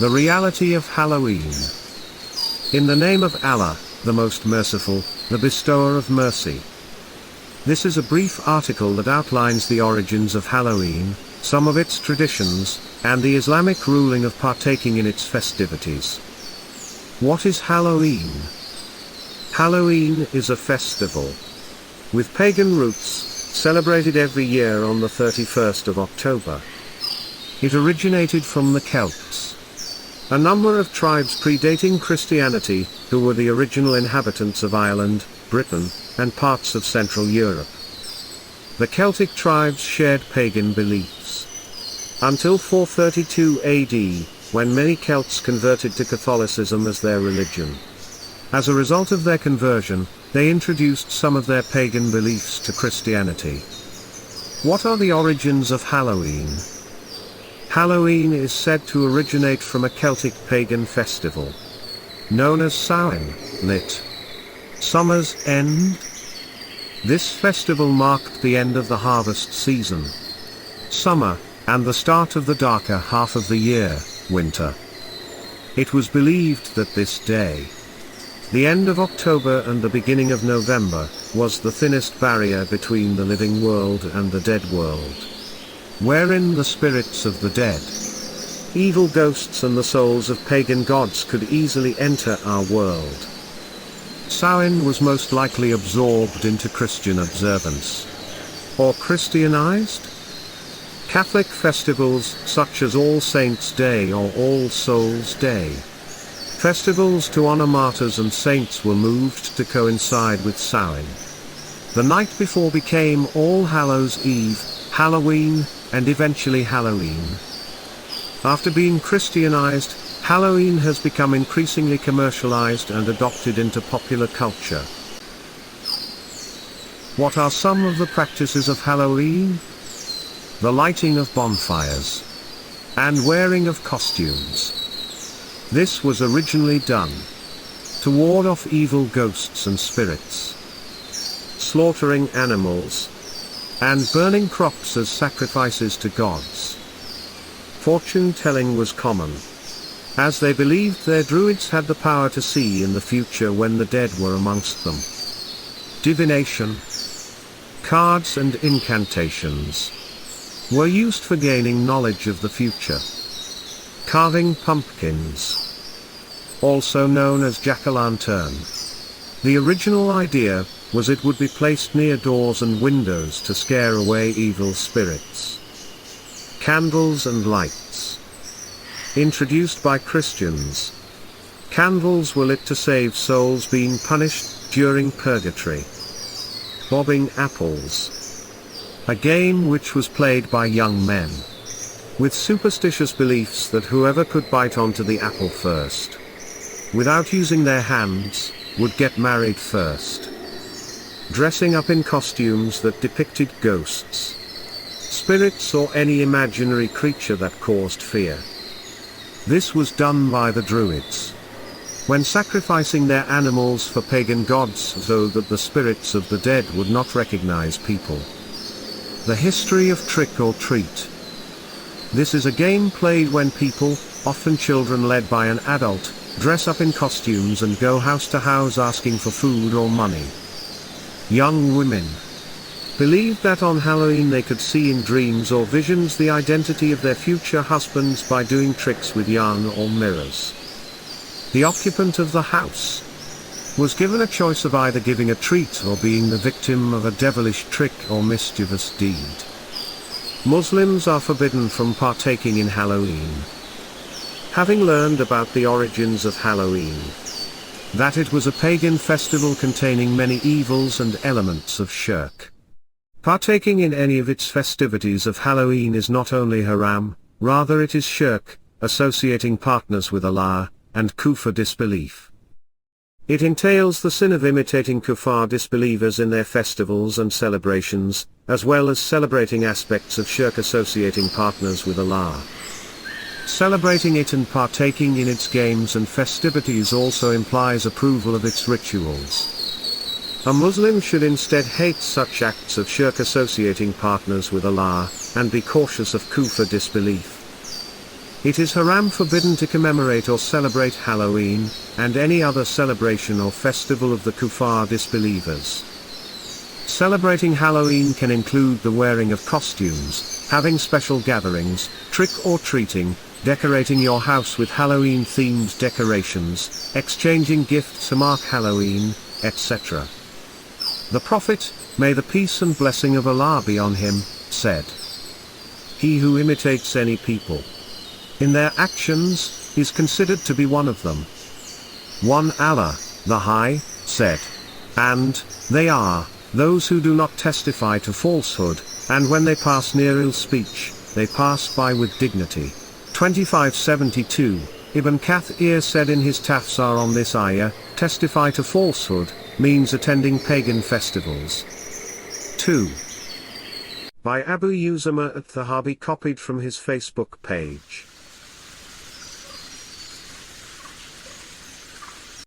The reality of Halloween. In the name of Allah, the most merciful, the bestower of mercy. This is a brief article that outlines the origins of Halloween, some of its traditions, and the Islamic ruling of partaking in its festivities. What is Halloween? Halloween is a festival with pagan roots, celebrated every year on the 31st of October. It originated from the Celts, a number of tribes predating Christianity, who were the original inhabitants of Ireland, Britain, and parts of Central Europe. The Celtic tribes shared pagan beliefs until 432 AD, when many Celts converted to Catholicism as their religion. As a result of their conversion, they introduced some of their pagan beliefs to Christianity. What are the origins of Halloween? Halloween is said to originate from a Celtic pagan festival known as Samhain, lit. Summer's End. This festival marked the end of the harvest season, summer, and the start of the darker half of the year, winter. It was believed that this day, the end of October and the beginning of November, was the thinnest barrier between the living world and the dead world, wherein the spirits of the dead, evil ghosts and the souls of pagan gods could easily enter our world. Samhain was most likely absorbed into Christian observance, or Christianized. Catholic festivals such as All Saints' Day or All Souls' Day, festivals to honor martyrs and saints, were moved to coincide with Samhain. The night before became All Hallows' Eve, Halloween, and eventually Halloween. After being Christianized, Halloween has become increasingly commercialized and adopted into popular culture. What are some of the practices of Halloween? The lighting of bonfires and wearing of costumes. This was originally done to ward off evil ghosts and spirits. Slaughtering animals and burning crops as sacrifices to gods. Fortune-telling was common, as they believed their druids had the power to see in the future when the dead were amongst them. Divination, cards and incantations were used for gaining knowledge of the future. Carving pumpkins, also known as jack-o'-lantern. The original idea was it would be placed near doors and windows to scare away evil spirits. Candles and lights. Introduced by Christians, candles were lit to save souls being punished during purgatory. Bobbing apples, a game which was played by young men with superstitious beliefs that whoever could bite onto the apple first, without using their hands, would get married first. Dressing up in costumes that depicted ghosts, spirits, or any imaginary creature that caused fear. This was done by the druids when sacrificing their animals for pagan gods, so that the spirits of the dead would not recognize people. The history of trick or treat. This is a game played when people, often children led by an adult, dress up in costumes and go house to house asking for food or money. Young women believed that on Halloween they could see in dreams or visions the identity of their future husbands by doing tricks with yarn or mirrors. The occupant of the house was given a choice of either giving a treat or being the victim of a devilish trick or mischievous deed. Muslims are forbidden from partaking in Halloween. Having learned about the origins of Halloween, that it was a pagan festival containing many evils and elements of shirk, partaking in any of its festivities of Halloween is not only haram, rather it is shirk, associating partners with Allah, and kufr, disbelief. It entails the sin of imitating kuffar disbelievers in their festivals and celebrations, as well as celebrating aspects of shirk associating partners with Allah. Celebrating it and partaking in its games and festivities also implies approval of its rituals. A Muslim should instead hate such acts of shirk associating partners with Allah, and be cautious of kufr disbelief. It is haram, forbidden to commemorate or celebrate Halloween, and any other celebration or festival of the kuffar disbelievers. Celebrating Halloween can include the wearing of costumes, having special gatherings, trick-or-treating, decorating your house with Halloween-themed decorations, exchanging gifts to mark Halloween, etc. The Prophet, may the peace and blessing of Allah be on him, said, "He who imitates any people in their actions is considered to be one of them." One Allah, the High, said, "And they are those who do not testify to falsehood, and when they pass near ill speech, they pass by with dignity." 2572, Ibn Kathir said in his tafsir on this ayah, testify to falsehood, means attending pagan festivals. 2. By Abu Usama at-Thahabi, copied from his Facebook page.